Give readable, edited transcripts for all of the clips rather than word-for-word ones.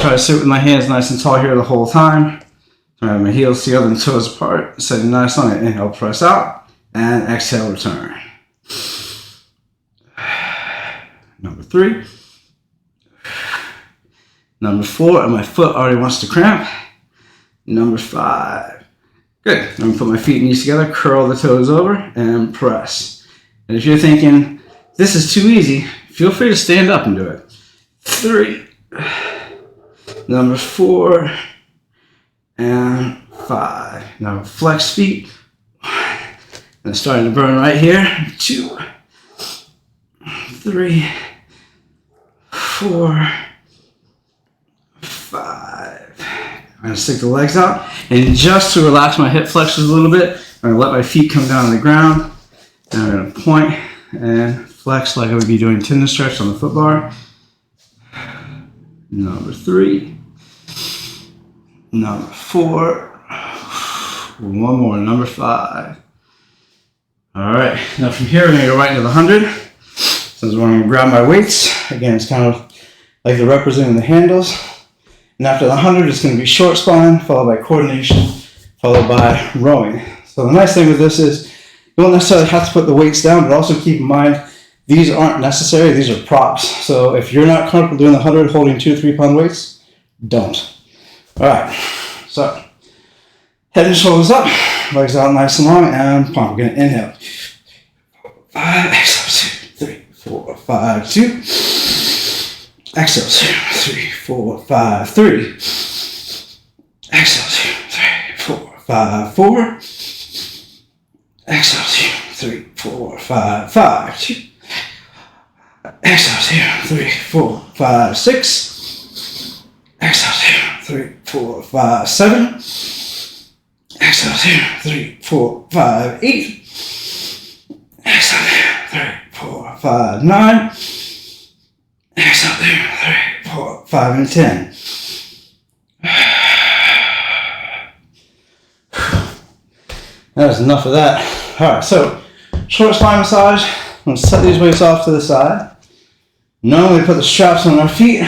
Try to sit with my hands nice and tall here the whole time. Turn my heels together and toes apart. Setting nice on it. Inhale, press out. And exhale, return. Number 3. Number 4, and my foot already wants to cramp. Number 5. Good. I'm going to put my feet and knees together, curl the toes over, and press. And if you're thinking, this is too easy, feel free to stand up and do it. 3. Number 4. And 5. Now flex feet. And it's starting to burn right here. 2. 3. 4. 5. I'm going to stick the legs out. And just to relax my hip flexors a little bit, I'm going to let my feet come down on the ground. And I'm going to point and flex like I would be doing tendon stretch on the foot bar. Number 3. Number 4. One more. Number 5. All right. Now from here, we're going to go right into the 100. So I'm going to grab my weights. Again, it's kind of like they're representing the handles. And after the 100, it's going to be short spine, followed by coordination, followed by rowing. So the nice thing with this is you don't necessarily have to put the weights down, but also keep in mind these aren't necessary. These are props. So if you're not comfortable doing the 100 holding 2 to 3 pound weights, don't. All right. So head and shoulders up, legs out nice and long, and pump. We're going to inhale. 5, exhale, 2, 3, 4, 5, 2. Exhale, 2, 3, 4, 5, 3. Exhale, 2, 3, 4, 5, 4. Exhale, 2, 3, 4, 5, 5, 2. Exhale, 2, 3, 4, 5, 6. Exhale, 2, 3, 4, 5, 7. Exhale, 2, 3, 4, 5, 8. Exhale, 2, 3, 4, 5, 9. Exhale, 2, 3, 4, 5, and 10. That was enough of that. All right, so short spine massage. I'm going to set these weights off to the side. Normally we put the straps on our feet.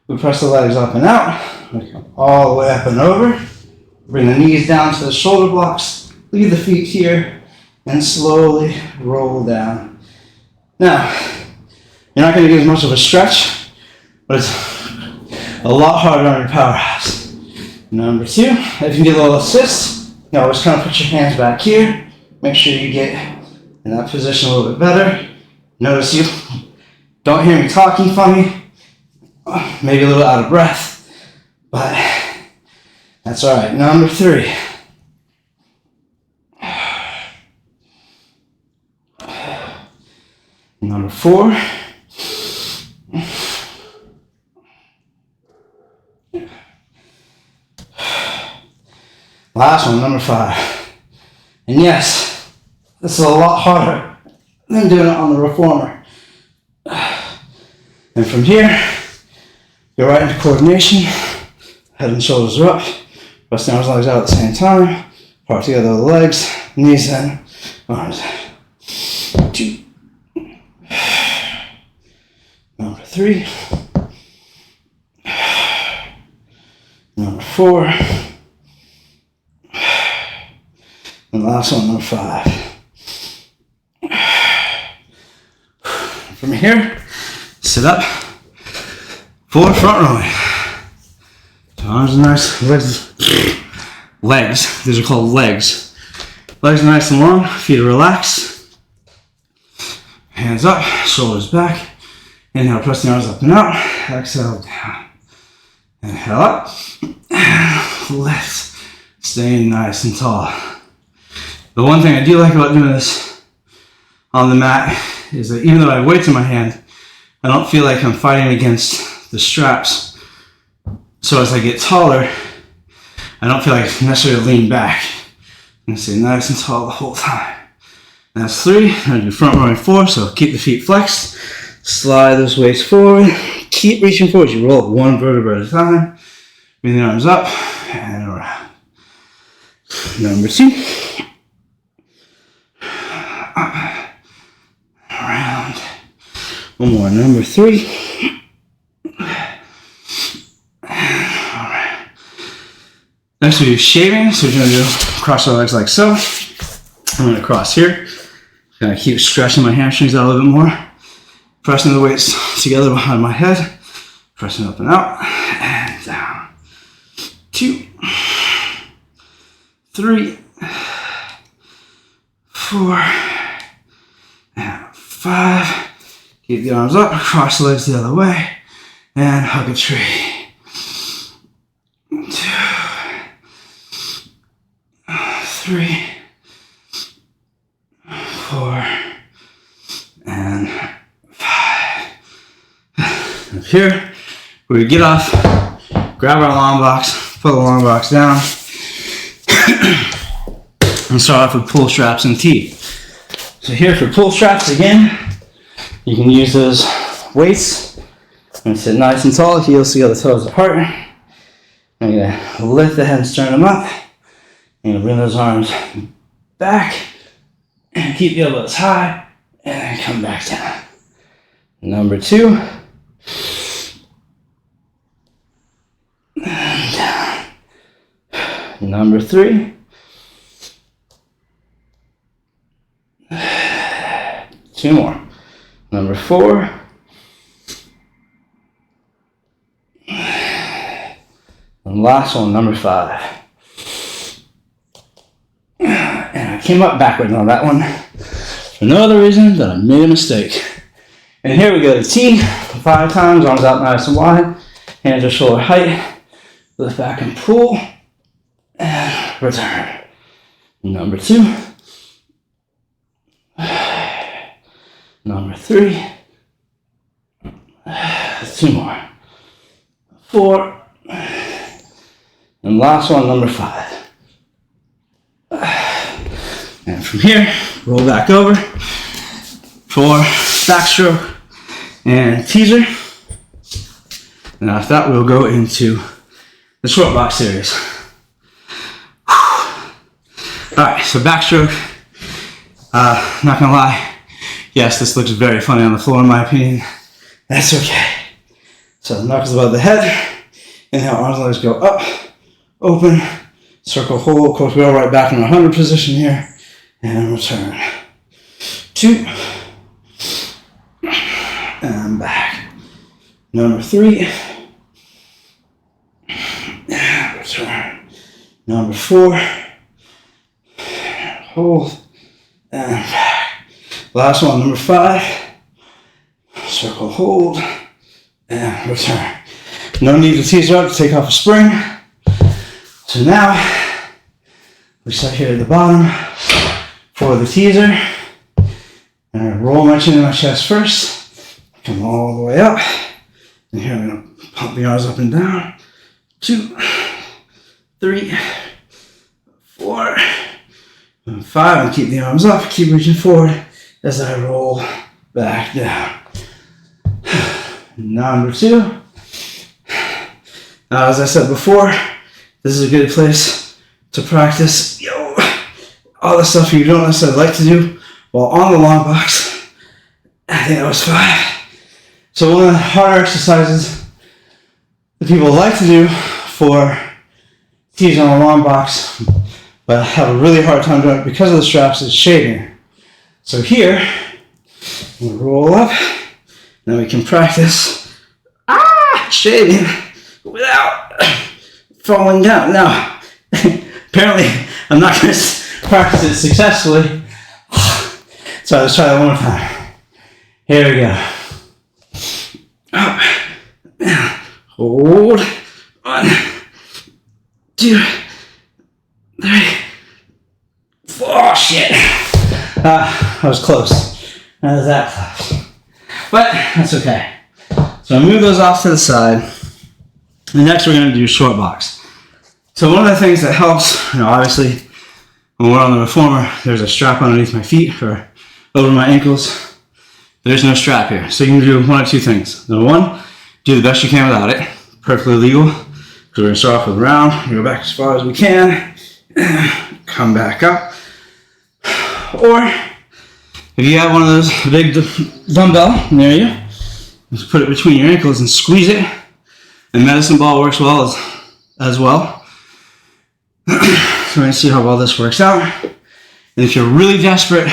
We press the legs up and out. We come all the way up and over. Bring the knees down to the shoulder blocks. Leave the feet here and slowly roll down. Now, you're not going to get as much of a stretch, but it's a lot harder on your powerhouse. Number 2, if you can get a little assist, you always kind of put your hands back here. Make sure you get in that position a little bit better. Notice you don't hear me talking funny, maybe a little out of breath, but that's all right. Number 3. Number 4. Last one, number 5. And yes, this is a lot harder than doing it on the reformer. And from here, go right into coordination. Head and shoulders are up. Press the arms and legs out at the same time. Part together with the legs, knees in, arms in. 2. Number 3. Number 4. And last one, number 5. From here, sit up, forward front rowing. So arms are nice, legs, these are called legs. Legs are nice and long, feet are relaxed. Hands up, shoulders back. Inhale, press the arms up and out. Exhale, down. Inhale up, and lift. Staying nice and tall. The one thing I do like about doing this on the mat is that even though I have weights in my hand, I don't feel like I'm fighting against the straps. So as I get taller, I don't feel like I necessarily lean back. I'm gonna stay nice and tall the whole time. And that's 3. I'm gonna do front rowing 4, so keep the feet flexed. Slide those weights forward. Keep reaching forward. You roll up 1 vertebra at a time. Bring the arms up and around. Number 2. Up, around. One more. Number 3. Next we do shaving. So we're gonna do cross our legs like so. I'm gonna cross here. Gonna keep stretching my hamstrings out a little bit more. Pressing the weights together behind my head. Pressing up and out. And down. 2, 3, 4, and 5. Keep the arms up, cross the legs the other way, and hug a tree. 2, 3, 4, and 5. Up here, we get off, grab our long box, put the long box down, and start off with pull straps and T. So here for pull straps again, you can use those weights. I'm gonna sit nice and tall, heels together, toes apart. I'm gonna lift the head and sternum up. I'm gonna bring those arms back and keep the elbows high and then come back down. Number 2. And down. Number 3. 2 more. Number 4. And last one, number 5. And I came up backwards on that one for no other reason than I made a mistake. And here we go to T, 5 times, arms out nice and wide, hands are shoulder height, lift back and pull, and return. Number 2. Number 3. 2 more. 4. And last one, number 5. And from here, roll back over for backstroke and teaser. And after that, we'll go into the short box series. Alright, so backstroke. Not gonna lie, yes, this looks very funny on the floor in my opinion. That's okay. So the knuckles above the head. Inhale, arms and legs go up, open, circle hold. Of course, we are right back in our 100 position here. And return. 2. And back. Number 3. And return. Number 4. Hold. And back. Last one, number 5. Circle hold. And return. No need to teaser up to take off a spring. So now, we start here at the bottom for the teaser. And I roll my chin in my chest first. Come all the way up. And here I'm going to pump the arms up and down. 2, 3, 4, and 5. And keep the arms up. Keep reaching forward as I roll back down. Number 2. Now, as I said before, this is a good place to practice all the stuff you don't necessarily like to do while on the long box. I think that was 5. So one of the harder exercises that people like to do for teasing on the long box, but have a really hard time doing it because of the straps, is shaving. So here, we'll roll up, then we can practice shaving without falling down. Now, apparently, I'm not going to practice it successfully. So let's try that one more time. Here we go. Up, down, hold. 1, 2, 3, 4. Oh, shit. I was close. That was that close. But that's okay. So I move those off to the side. And next we're going to do short box. So one of the things that helps, obviously, when we're on the reformer, there's a strap underneath my feet or over my ankles. There's no strap here. So you can do one of 2 things. Number 1, do the best you can without it. Perfectly legal. Because we're going to start off with round. We go back as far as we can. Come back up. Or if you have one of those big dumbbell near you, just put it between your ankles and squeeze it. And medicine ball works well as well. So we're going to see how well this works out. And if you're really desperate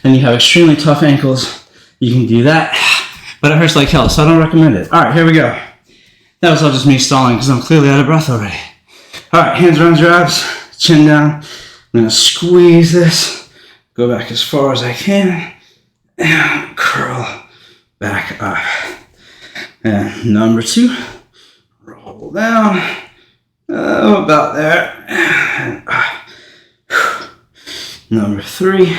and you have extremely tough ankles, you can do that. But it hurts like hell, so I don't recommend it. All right, here we go. That was all just me stalling because I'm clearly out of breath already. All right, hands around your abs, chin down. I'm going to squeeze this, go back as far as I can, and curl back up. And number 2, roll down, about there. And number 3,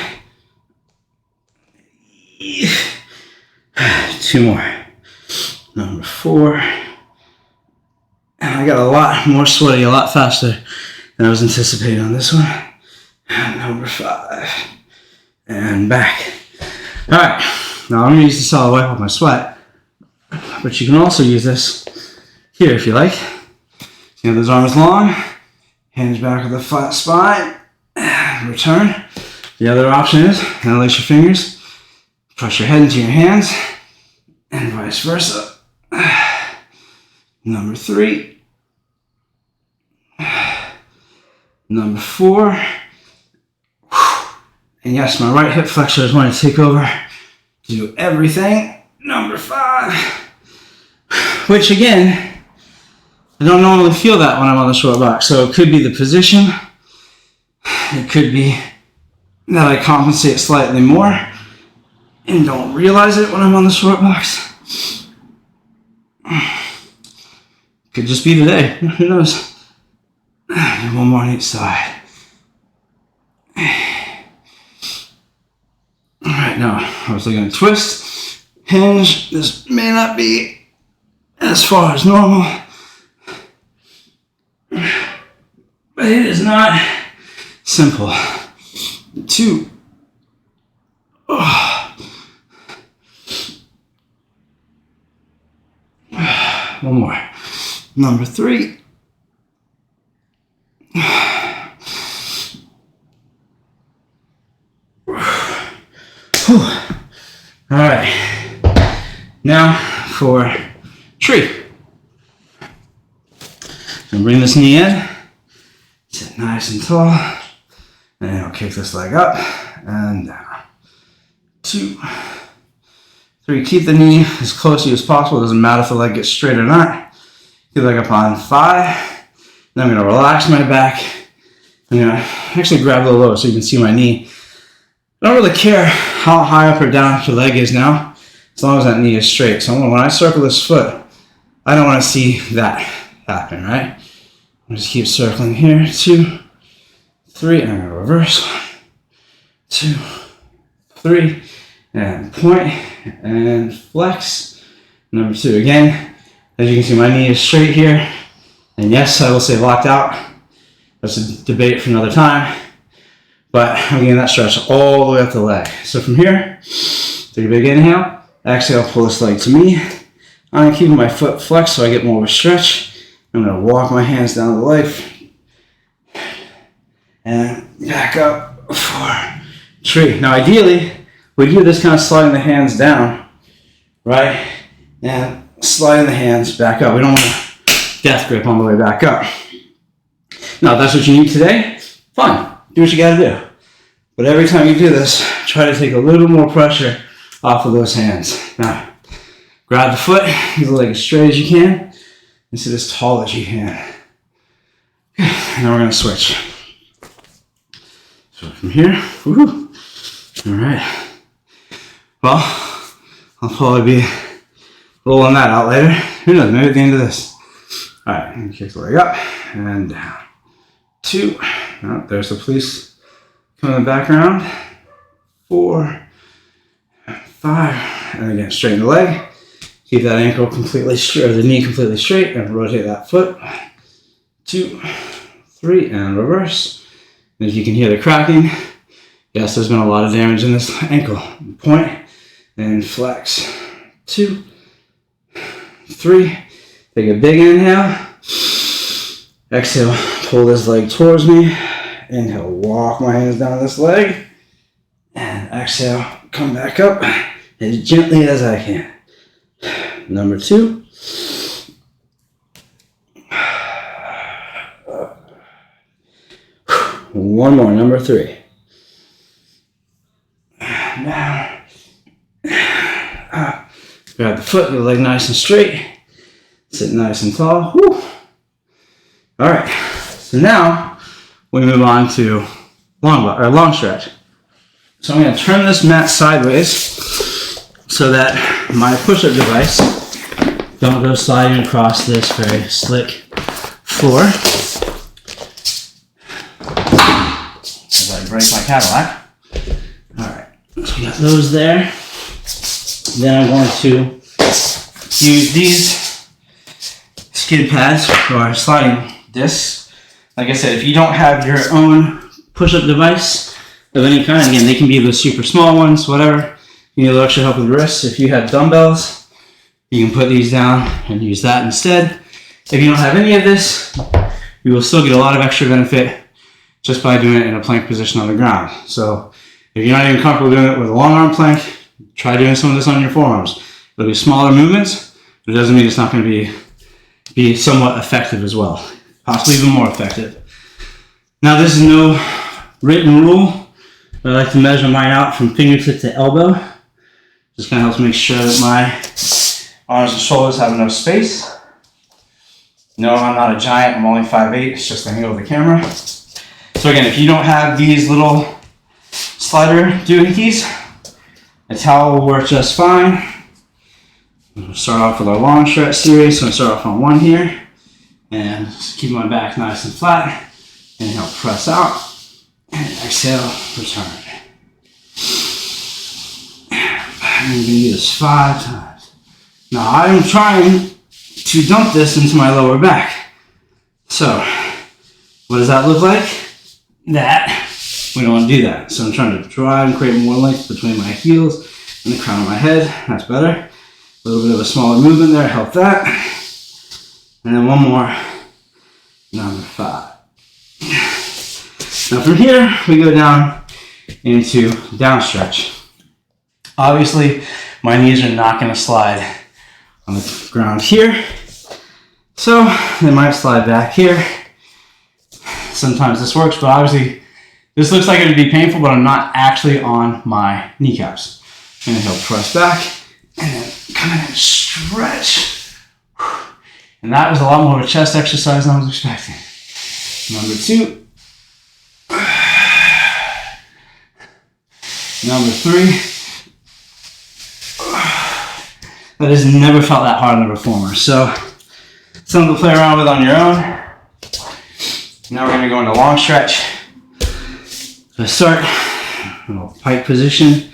2 more. Number 4, and I got a lot more sweaty, a lot faster than I was anticipating on this one. And number 5, and back. All right, now I'm gonna use this to wipe off my sweat, but you can also use this here if you like. You have those arms long, hands back with a flat spine, return. The other option is interlace your fingers, press your head into your hands, and vice versa. Number 3. Number 4. And yes, my right hip flexor is wanting to take over, do everything. Number 5. Which again, I don't normally feel that when I'm on the short box. So it could be the position. It could be that I compensate slightly more and don't realize it when I'm on the short box. Could just be today. Who knows? And one more on each side. Alright, now obviously going to twist, hinge. This may not be as far as normal, but it is not simple. 2. One more. Number 3. All right. Now for tree. And bring this knee in. Sit nice and tall. And I'll kick this leg up and down. 2, 3. Keep the knee as close to you as possible. It doesn't matter if the leg gets straight or not. Keep the leg up on 5. Then I'm going to relax my back. I'm going to actually grab a little lower so you can see my knee. I don't really care how high up or down your leg is now, as long as that knee is straight. So when I circle this foot, I don't want to see that happen, right? I'll just keep circling here. 2, 3, and I'm going to reverse. 1, 2, 3, and point, and flex. Number 2. Again, as you can see, my knee is straight here. And yes, I will say locked out. That's a debate for another time. But I'm getting that stretch all the way up the leg. So from here, take a big inhale. Exhale, pull this leg to me. I'm keeping my foot flexed so I get more of a stretch. I'm going to walk my hands down the leg. And back up for tree. Now ideally, we do this kind of sliding the hands down, right? And sliding the hands back up. We don't want to death grip on the way back up. Now, if that's what you need today, fine. Do what you gotta do. But every time you do this, try to take a little more pressure off of those hands. Now, grab the foot, get the leg as straight as you can, and sit as tall as you can. Okay, now we're gonna switch. So from here, woo-hoo. All right. Well, I'll probably be rolling that out later. Who knows, maybe at the end of this. All right, and kick the leg up and down. 2, oh, there's the police coming in the background. 4, 5, and again, straighten the leg. Keep that ankle completely straight, or the knee completely straight, and rotate that foot. 2, 3, and reverse. And if you can hear the cracking, yes, there's been a lot of damage in this ankle. Point and flex. 2, 3, take a big inhale. Exhale, pull this leg towards me. Inhale, walk my hands down this leg. And exhale, come back up as gently as I can. Number 2. One more, number 3. Now, grab the foot, the leg nice and straight. Sit nice and tall. Woo. All right, so now we move on to long stretch. So I'm going to turn this mat sideways so that my push-up device don't go sliding across this very slick floor. As I break my Cadillac. All right, so we got those there. Then I'm going to use these skid pads or sliding discs. Like I said, if you don't have your own push-up device of any kind, again, they can be the super small ones, whatever. You need a little extra help with the wrists. If you have dumbbells, you can put these down and use that instead. If you don't have any of this, you will still get a lot of extra benefit just by doing it in a plank position on the ground. So if you're not even comfortable doing it with a long arm plank, try doing some of this on your forearms. It'll be smaller movements, but it doesn't mean it's not going to be somewhat effective as well. Possibly even more effective. Now, this is no written rule, but I like to measure mine out from fingertip to elbow. Just kind of helps make sure that my arms and shoulders have enough space. No, I'm not a giant. I'm only 5'8". It's just the angle of the camera. So again, if you don't have these little slider doohickeys, a towel will work just fine. We'll start off with our long stretch series. So I'm going to start off on one here. And just keep my back nice and flat. Inhale, press out. And exhale, return. I'm going to do this 5 times. Now I'm trying to dump this into my lower back. So what does that look like? That. We don't want to do that. So I'm trying to drive and create more length between my heels and the crown of my head. That's better. A little bit of a smaller movement there, help that. And then one more, number 5. Now from here, we go down into down stretch. Obviously, my knees are not going to slide on the ground here. So they might slide back here. Sometimes this works, but obviously this looks like it would be painful, but I'm not actually on my kneecaps. Inhale, press back, and then come in and stretch. And that was a lot more of a chest exercise than I was expecting. Number 2. Number 3. That has never felt that hard in a reformer. So something to play around with on your own. Now we're going to go into long stretch. So start in a pike position.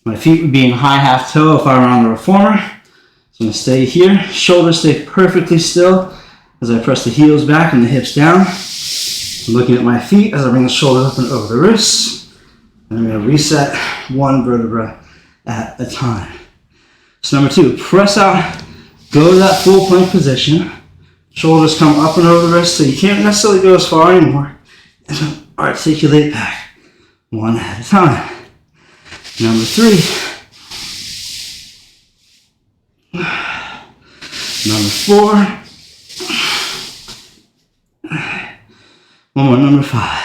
My feet would be in high half toe if I were on the reformer. So I'm going to stay here. Shoulders stay perfectly still as I press the heels back and the hips down. I'm looking at my feet as I bring the shoulders up and over the wrists. And I'm going to reset one vertebra at a time. So number 2, press out, go to that full plank position. Shoulders come up and over the wrist, so you can't necessarily go as far anymore. And then articulate back, one at a time. Number 3. Number 4. One more, number 5.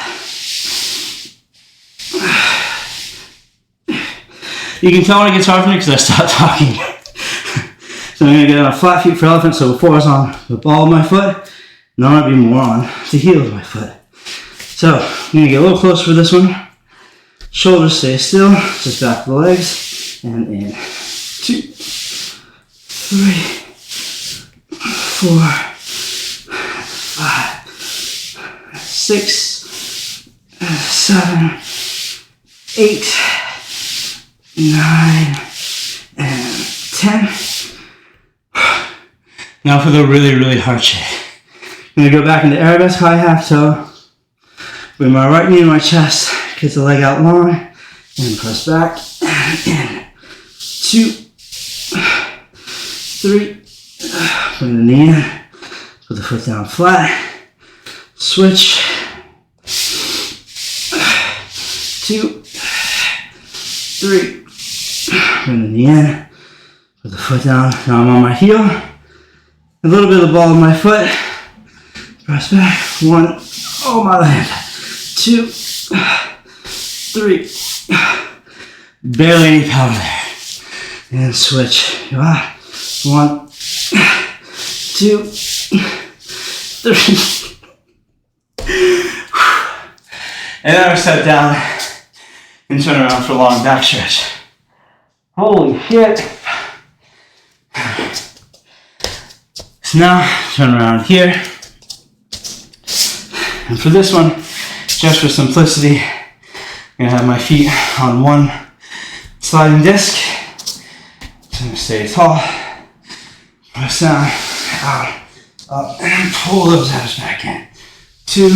You can tell when it gets hard for me because I stop talking. So I'm going to get on a flat feet for elephant. So before I was on the ball of my foot, now I'll be more on the heel of my foot. So I'm going to get a little closer for this one. Shoulders stay still, just back the legs. And in 2, 3, 4, 5, 6, 7, 8, 9, and 10. Now for the really, really hard shit. I'm going to go back into arabesque high half toe. With my right knee in my chest, get the leg out long, and press back. And 2, 3, bring the knee in, put the foot down flat, switch. 2, 3, bring the knee in, put the foot down. Now I'm on my heel. A little bit of the ball of my foot. Press back. 1, oh my land. 2, 3. Barely any power there. And switch. 1, 2, 3. And then I step down and turn around for a long back stretch. Holy shit. So now, turn around here. And for this one, just for simplicity, I'm gonna have my feet on one sliding disc. So I'm gonna stay tall, press down, out, up, and pull those abs back in. 2.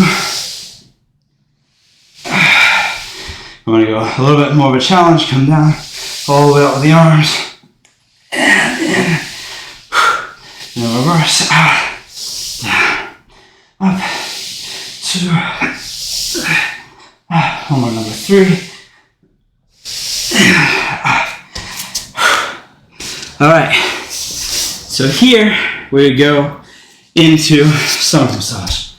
I'm gonna go a little bit more of a challenge, come down, all the way out with the arms, and in, and then reverse, out, down, up, 2, one more, number 3, all right, so here we go into stomach massage,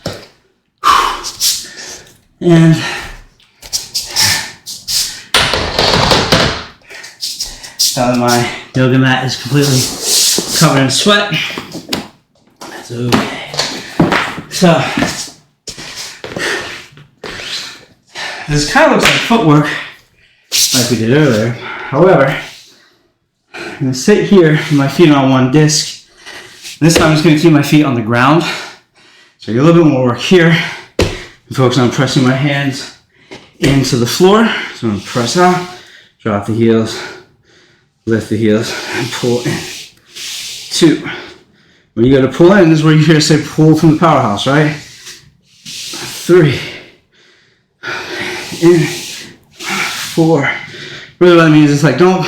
and now that my yoga mat is completely covered in sweat, that's okay. So, this kind of looks like footwork, like we did earlier. However, I'm going to sit here with my feet on one disc. This time I'm just going to keep my feet on the ground. So I get a little bit more work here. And focus on pressing my hands into the floor. So I'm going to press out, drop the heels, lift the heels, and pull in. 2. When you go to pull in, this is where you hear say pull from the powerhouse, right? 3. In. 4. Really what that means is like don't,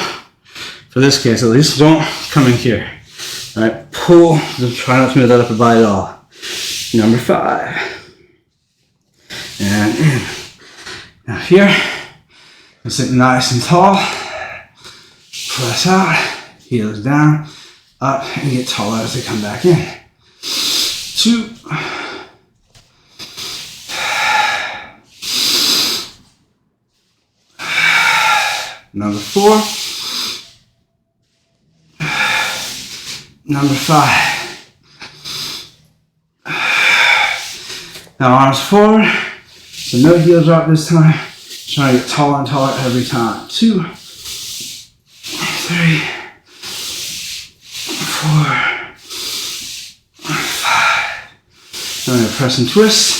for this case at least, don't come in here. Alright, pull, just try not to move that upper body at all. Number 5. And in. Now here, sit nice and tall. Press out, heels down, up, and get taller as they come back in. 2. Number 4. Number 5. Now arms forward, so no heel drop this time. Trying to get taller and taller every time. 2, 3, 4, 5. Now I'm going to press and twist.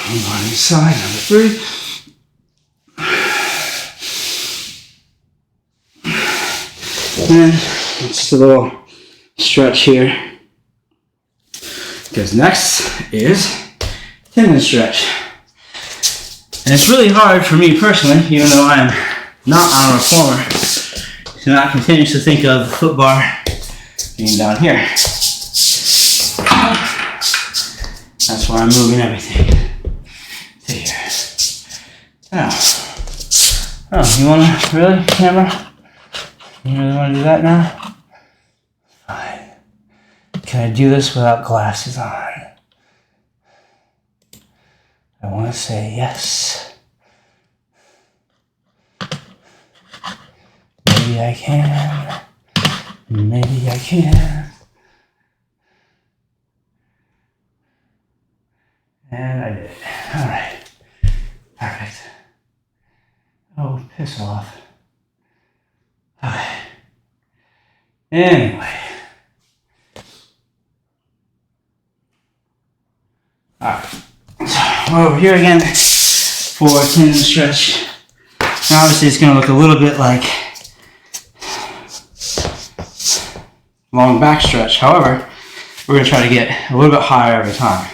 One side, number 3. And just a little stretch here. Because next is tendon stretch. And it's really hard for me personally, even though I'm not on a reformer, to not continue to think of the foot bar being down here. That's why I'm moving everything to here. Now, you wanna really, camera? You really wanna do that now? Fine. Can I do this without glasses on? I want to say yes. Maybe I can. Maybe I can. And I did it. All right. Perfect. Oh, piss off. Okay. Anyway. Alright. So we're over here again for a tendon stretch. Now obviously it's going to look a little bit like long back stretch. However, we're going to try to get a little bit higher every time.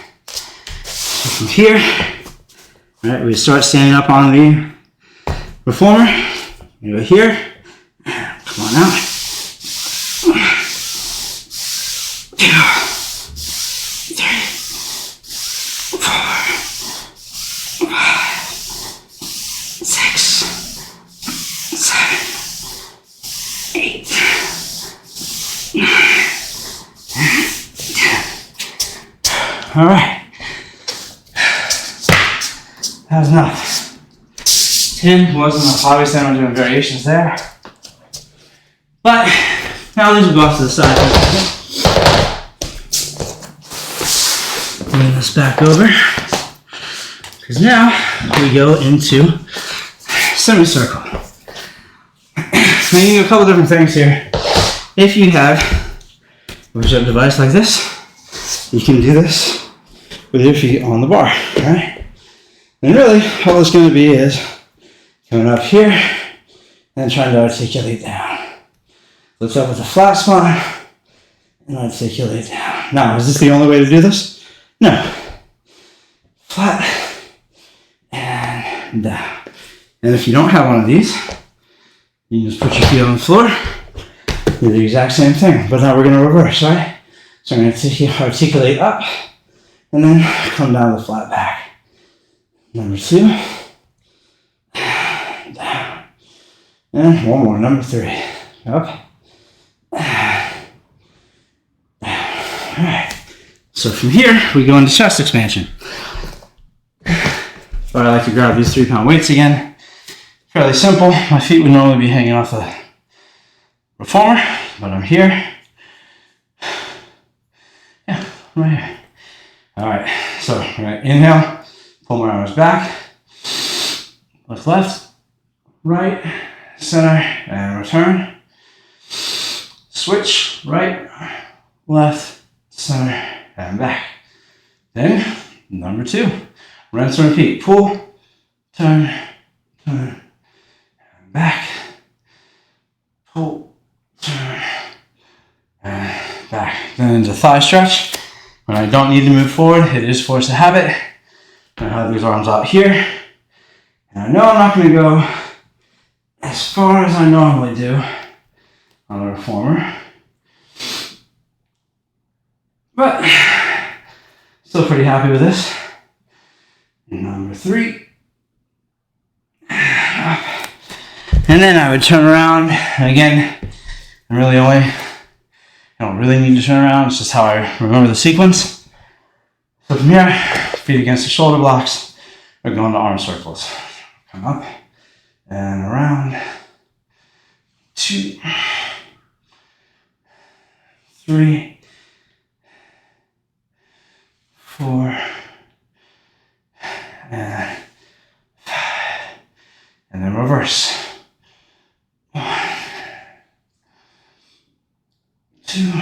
So from here, right, we start standing up on the reformer. We go here. Come on out. 2, 3, 4, 5, 6, 7, 8, 8. All right. That was enough. 10 wasn't enough. Obviously, I'm doing variations there. But now these will go off to the side. Bring this back over. Because now we go into semicircle. Now you can do a couple different things here. If you have a push-up device like this, you can do this with your feet on the bar, right? And really, all it's going to be is coming up here and trying to articulate down. Lift up with a flat spine and articulate down. Now, is this the only way to do this? No. Flat and down. And if you don't have one of these, you just put your feet on the floor, do the exact same thing. But now we're going to reverse, right? So I'm going to articulate up and then come down the flat back. Number 2. Down. And one more, number 3. Up. Alright. So from here, we go into chest expansion. But I like to grab these 3-pound weights again. Fairly simple. My feet would normally be hanging off the reformer, but I'm here. Yeah, right here. Alright, so we're going to inhale, pull my arms back, lift left, right, center, and return. Switch, right, left, center, and back. Then, number 2, rinse and repeat. Pull, turn, and back. Pull, turn, and back. Then into thigh stretch. When I don't need to move forward, it is force of habit. I have these arms out here. And I know I'm not going to go as far as I normally do on the reformer. But still pretty happy with this. Number 3. Up. And then I would turn around. And again, I don't really need to turn around. It's just how I remember the sequence. So from here, feet against the shoulder blocks, we're going to arm circles. Come up and around. 2, 3, 4, and 5. And then reverse. 1, 2,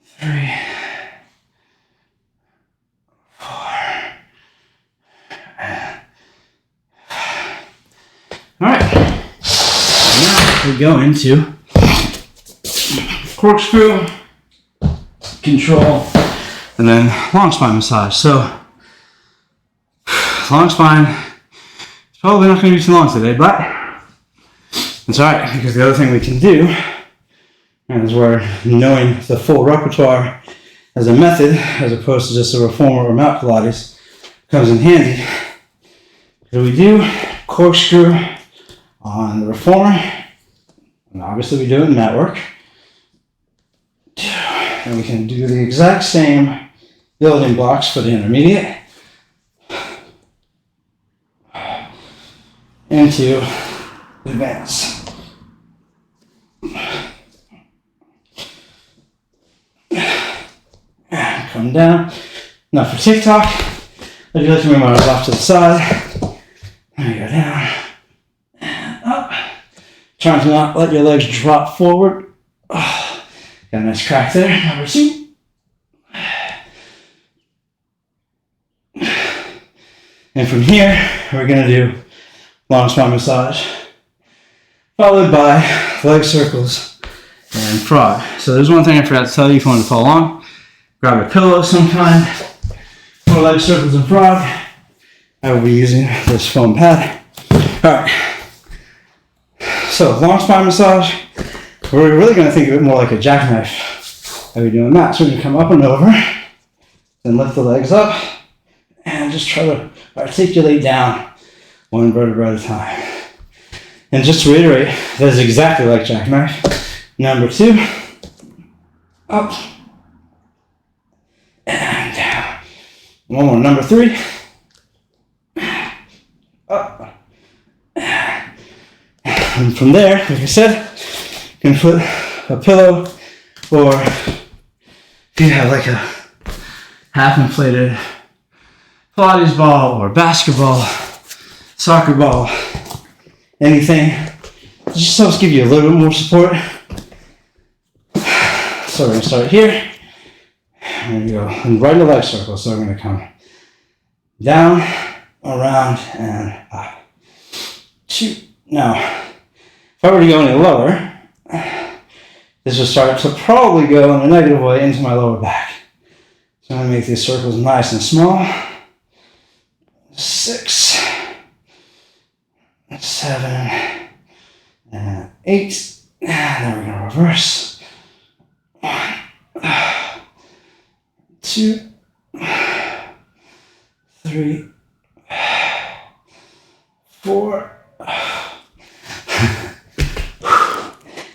3, 4, and 5. All right. Now we go into corkscrew, control, and then long spine massage. So long spine is probably not going to be too long today, but it's alright, because the other thing we can do is we're knowing the full repertoire as a method as opposed to just a reformer or mat Pilates comes in handy. So we do corkscrew on the reformer, and obviously we do it in mat work. And we can do the exact same building blocks for the intermediate into advance. Come down. Now for TikTok, I do like to move my arms off to the side. There you go, down and up. Trying to not let your legs drop forward. Oh, got a nice crack there. Number 2. And from here, we're going to do long spine massage, followed by leg circles and frog. So there's one thing I forgot to tell you if you want to follow along. Grab a pillow of some kind for leg circles and frog. I will be using this foam pad. Alright. So long spine massage. We're really going to think of it more like a jackknife. How are we doing that? So we're going to come up and over, then lift the legs up, and just try to articulate down one vertebra at a time. And just to reiterate, that is exactly like jackknife. Number 2, up and down. One more, number 3, up. And from there, like I said, you can put a pillow, or if you have like a half inflated Pilates ball or basketball, soccer ball, anything, just helps give you a little bit more support. So we're going to start here. There we go. And right in the leg circle. So we're going to come down, around, and up. Shoot. Now, if I were to go any lower, this will start to probably go in a negative way into my lower back. So I'm going to make these circles nice and small. 6, 7, and 8. And then we're going to reverse. 1, 2, 3, 4.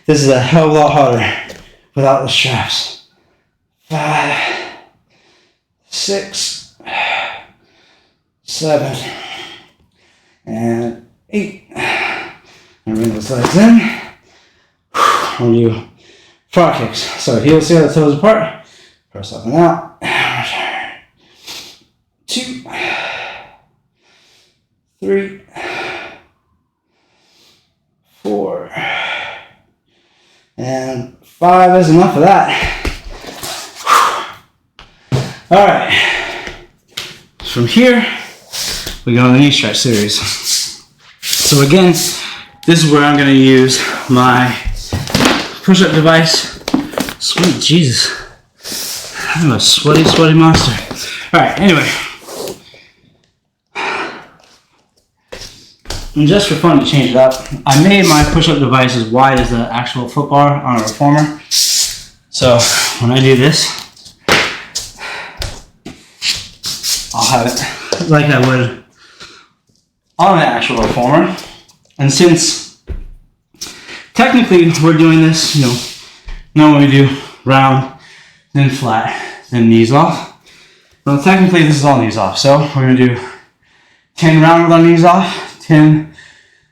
This is a hell of a lot harder without the straps. 5, 6, 7, and 8. And bring those legs in. We'll do frog kicks. So heels together, toes apart. Press up and out. And return. 2, 3, 4, and 5 is enough of that. All right. From here, we go on the knee stretch series. So again, this is where I'm going to use my push-up device. Sweet Jesus. I'm a sweaty monster. All right, anyway. And just for fun to change it up, I made my push-up device as wide as the actual foot bar on a reformer. So when I do this, I'll have it like I would on the actual reformer. And since technically we're doing this, normally we do round, then flat, then knees off. Well, technically this is all knees off. So we're gonna do 10 round with our knees off, 10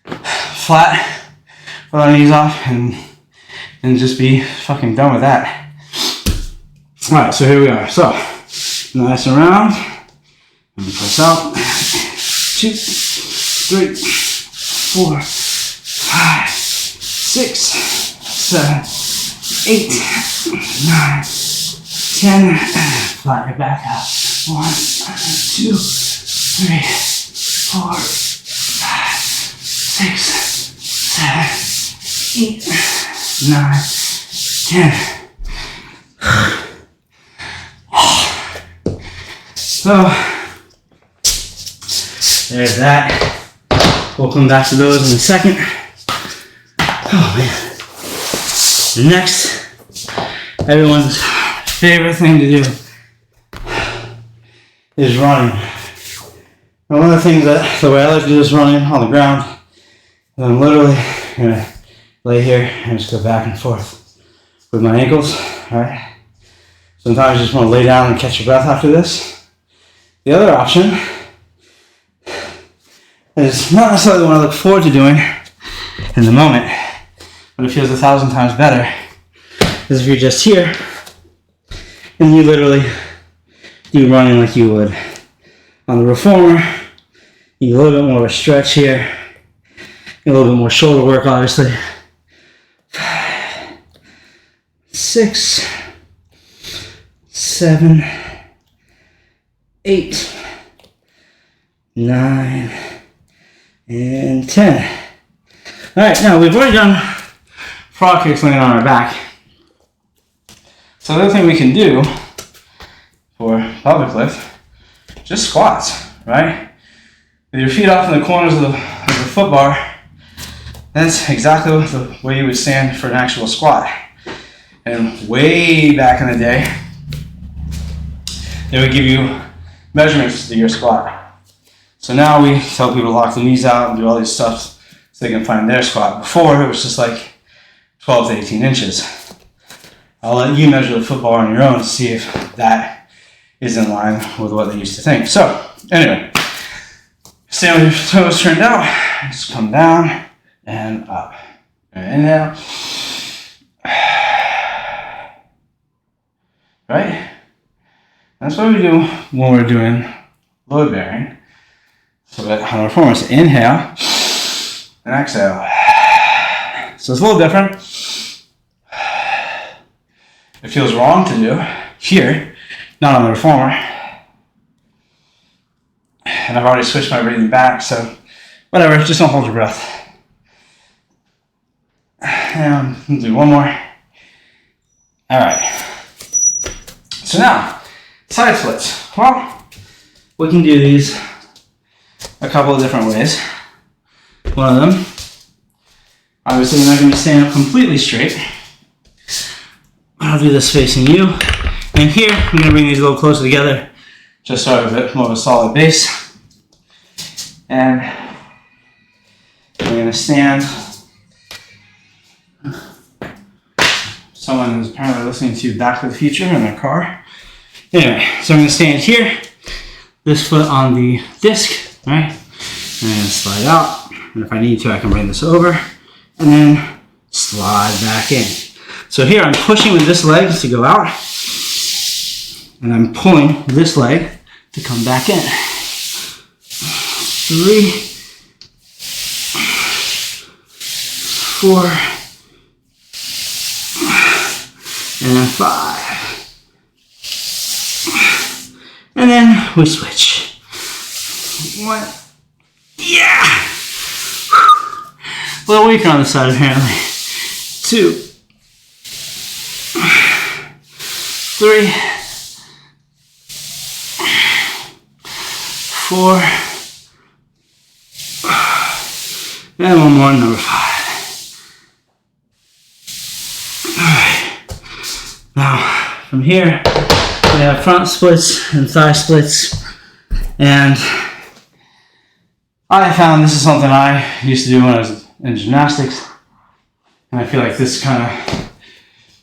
flat with our knees off, and just be fucking done with that. Alright, so here we are. So, nice and round. And press out. 2, 3, 4, 5, 6, 7, 8, 9, 10. Flatten your back out. 1, 2, 3, 4, 5, 6, 7, 8, 9, 10. So, there's that. We'll come back to those in a second. Oh man. Next, everyone's favorite thing to do is running. And one of the things the way I like to do is running on the ground. And I'm literally gonna lay here and just go back and forth with my ankles, alright? Sometimes you just wanna lay down and catch your breath after this. The other option is not necessarily what I look forward to doing in the moment, but it feels 1,000 times better, is if you're just here and you literally do running like you would on the reformer. You get a little bit more of a stretch here, a little bit more shoulder work, obviously. 5, 6, 7, 8, 9, and 10. Alright, now we've already done frog kicks laying on our back. So the other thing we can do for pelvic lift, just squats, right? With your feet off in the corners of the foot bar, that's exactly the way you would stand for an actual squat. And way back in the day, they would give you measurements to your squat. So now we tell people to lock the knees out and do all these stuff so they can find their spot. Before, it was just like 12 to 18 inches. I'll let you measure the football on your own to see if that is in line with what they used to think. So, anyway, stand with your toes turned out, just come down and up. And inhale. Right? That's what we do when we're doing load bearing. So that on our reformer, so inhale and exhale. So it's a little different. It feels wrong to do here, not on the reformer. And I've already switched my breathing back, so whatever, just don't hold your breath. And we'll do one more. All right. So now, side splits. Well, we can do these a couple of different ways. One of them, obviously you're not going to stand up completely straight. I'll do this facing you. And here, I'm going to bring these a little closer together, just so I have a bit more of a solid base. And I'm going to stand. Someone is apparently listening to Back to the Future in their car. Anyway, so I'm going to stand here, this foot on the disc, right? And slide out. And if I need to, I can bring this over and then slide back in. So here I'm pushing with this leg to go out, and I'm pulling this leg to come back in. 3, 4, and 5. And then we switch. 1. Yeah! A little weaker on the side apparently. 2. 3. 4. And one more, number 5. Alright. Now, from here, we have front splits and thigh splits. And I found this is something I used to do when I was in gymnastics. And I feel like this kind of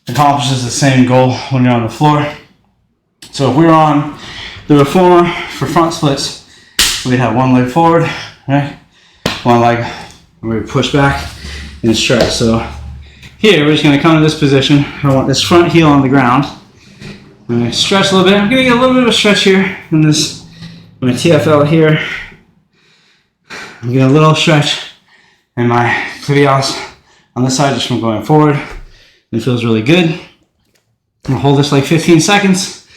accomplishes the same goal when you're on the floor. So if we were on the reformer for front splits, we'd have one leg forward, right? One leg, and we push back and stretch. So here, we're just going to come to this position. I want this front heel on the ground. I'm going to stretch a little bit. I'm going to get a little bit of a stretch here in this, my TFL here. I'm getting a little stretch in my tibials on this side just from going forward. It feels really good. I'm going to hold this like 15 seconds.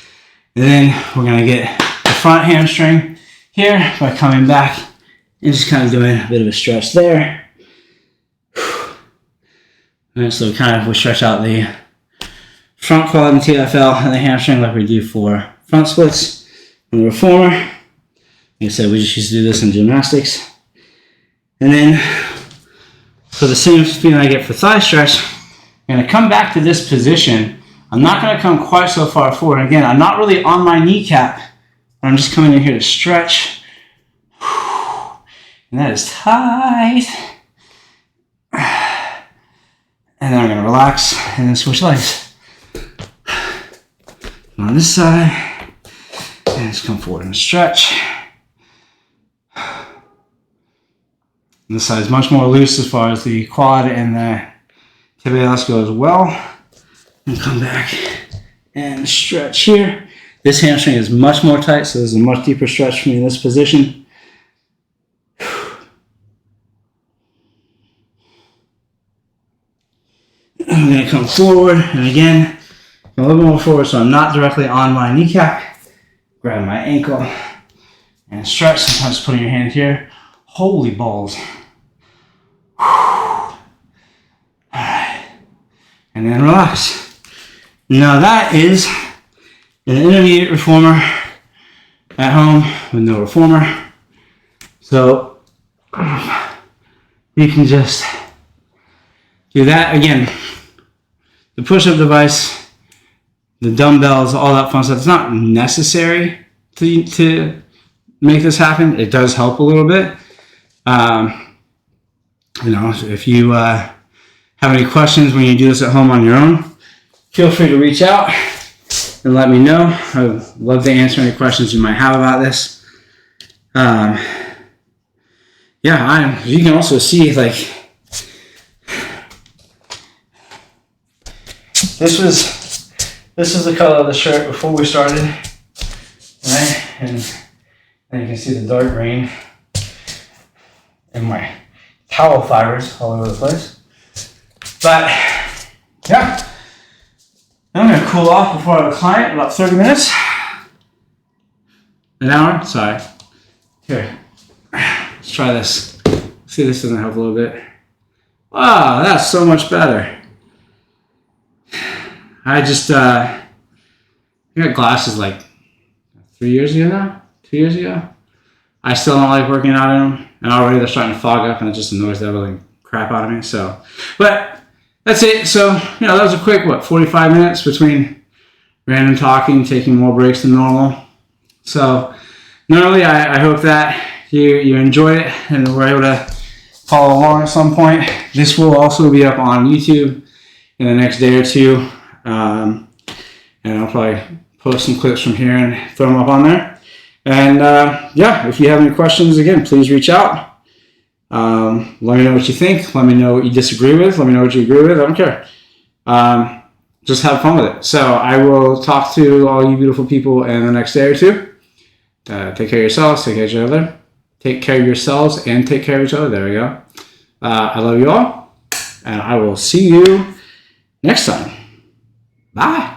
And then we're going to get the front hamstring here by coming back and just kind of doing a bit of a stretch there. And so we stretch out the front quad and TFL and the hamstring like we do for front splits and the reformer. Like I said, we just used to do this in gymnastics. And then for the same feeling I get for thigh stretch, I'm going to come back to this position. I'm not going to come quite so far forward. Again, I'm not really on my kneecap, but I'm just coming in here to stretch. And that is tight. And then I'm going to relax and then switch legs. On this side, and just come forward and stretch. And this side is much more loose as far as the quad and the tibialis go as well. And come back and stretch here. This hamstring is much more tight, so this is a much deeper stretch for me in this position. I'm going to come forward, and again, a little bit more forward so I'm not directly on my kneecap. Grab my ankle and stretch, sometimes putting your hand here. Holy balls. Alright. And then relax. Now that is an intermediate reformer at home with no reformer. So you can just do that again. The push-up device, the dumbbells, all that fun stuff. It's not necessary to make this happen. It does help a little bit. You know, if you have any questions when you do this at home on your own, feel free to reach out and let me know. I would love to answer any questions you might have about this. You can also see, like, this is the color of the shirt before we started, right? And then you can see the dark green and my towel fibers all over the place. But yeah, I'm gonna cool off before I have a client, about 30 minutes. An hour, sorry. Here, let's try this. See, this doesn't help a little bit. Wow, that's so much better. I just, I got glasses like 3 years ago now, 2 years ago. I still don't like working out in them, and already they're starting to fog up, and it just annoys the living crap out of me. So, but that's it. So, you know, that was a quick, 45 minutes between random talking, taking more breaks than normal. So, normally, I hope that you enjoyed it and were able to follow along at some point. This will also be up on YouTube in the next day or two. And I'll probably post some clips from here and throw them up on there. And if you have any questions, again, please reach out. Let me know what you think. Let me know what you disagree with. Let me know what you agree with. I don't care. Just have fun with it. So I will talk to all you beautiful people in the next day or two. Take care of yourselves. Take care of each other. Take care of yourselves and take care of each other. There we go. I love you all. And I will see you next time. Bye.